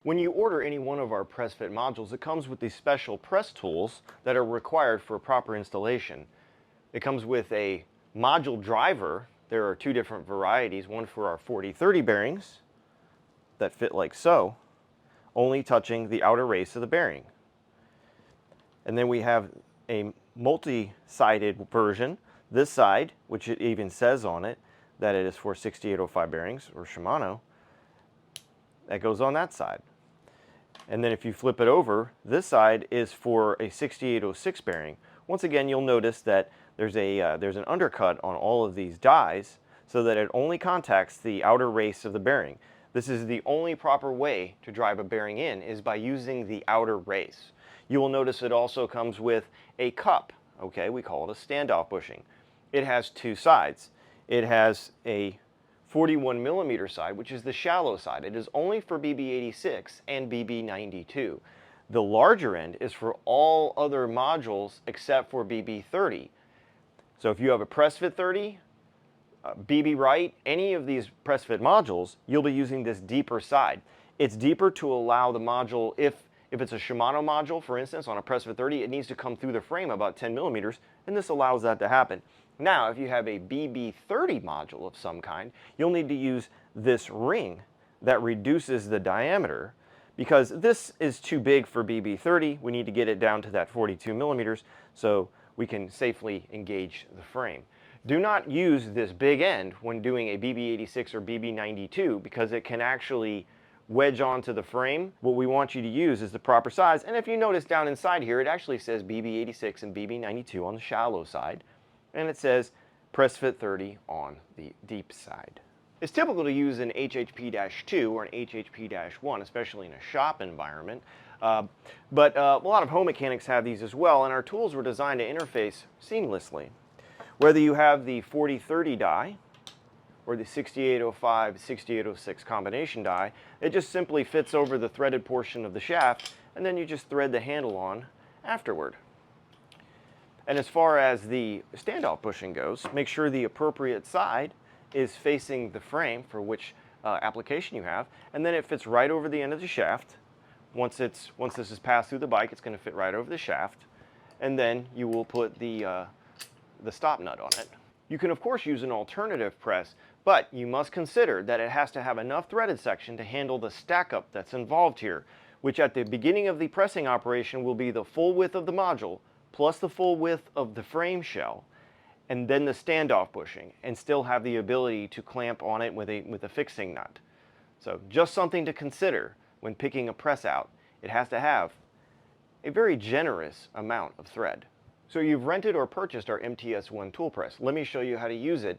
When you order any one of our Press Fit modules, it comes with these special press tools that are required for proper installation. It comes with a module driver. There are two different varieties, one for our 40-30 bearings that fit like so, only touching the outer race of the bearing. And then we have a multi-sided version, this side, which it even says on it that it is for 6805 bearings or Shimano, that goes on that side. And then if you flip it over, this side is for a 6806 bearing. Once again, you'll notice that there's an undercut on all of these dies so that it only contacts the outer race of the bearing. This is the only proper way to drive a bearing in, is by using the outer race. You will notice it also comes with a cup. Okay, we call it a standoff bushing. It has two sides. It has a 41 millimeter side, which is the shallow side. It is only for BB86 and BB92. The larger end is for all other modules except for BB30. So if you have a Press Fit 30, BB Right, any of these Press Fit modules, you'll be using this deeper side. It's deeper to allow the module, if it's a Shimano module, for instance, on a Press Fit 30, it needs to come through the frame about 10 millimeters, and this allows that to happen. Now, if you have a BB30 module of some kind, you'll need to use this ring that reduces the diameter, because this is too big for BB30. We need to get it down to that 42 millimeters so we can safely engage the frame. Do not use this big end when doing a BB86 or BB92 because it can actually wedge onto the frame. What we want you to use is the proper size, and if you notice down inside here, it actually says BB86 and BB92 on the shallow side, and it says Press Fit 30 on the deep side. It's typical to use an HHP-2 or an HHP-1, especially in a shop environment, but a lot of home mechanics have these as well, and our tools were designed to interface seamlessly. Whether you have the 40-30 die or the 6805-6806 combination die, it just simply fits over the threaded portion of the shaft, and then you just thread the handle on afterward. And as far as the standoff bushing goes, make sure the appropriate side is facing the frame for which application you have, and then it fits right over the end of the shaft. Once this is passed through the bike, it's going to fit right over the shaft, and then you will put the stop nut on it. You can of course use an alternative press, but you must consider that it has to have enough threaded section to handle the stack up that's involved here, which at the beginning of the pressing operation will be the full width of the module plus the full width of the frame shell, and then the standoff bushing, and still have the ability to clamp on it with a fixing nut. So just something to consider when picking a press out. It has to have a very generous amount of thread. So you've rented or purchased our MTS1 tool press. Let me show you how to use it.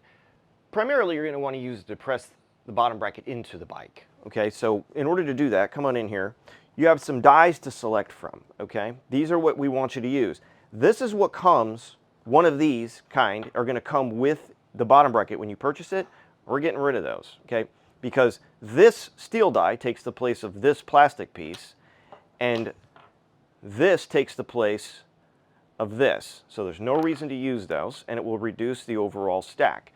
Primarily, you're going to want to use it to press the bottom bracket into the bike. Okay, so in order to do that, come on in here. You have some dies to select from. Okay, these are what we want you to use. This is what comes, one of these kind are going to come with the bottom bracket when you purchase it. We're getting rid of those, okay? Because this steel die takes the place of this plastic piece, and this takes the place of this. So there's no reason to use those, and it will reduce the overall stack.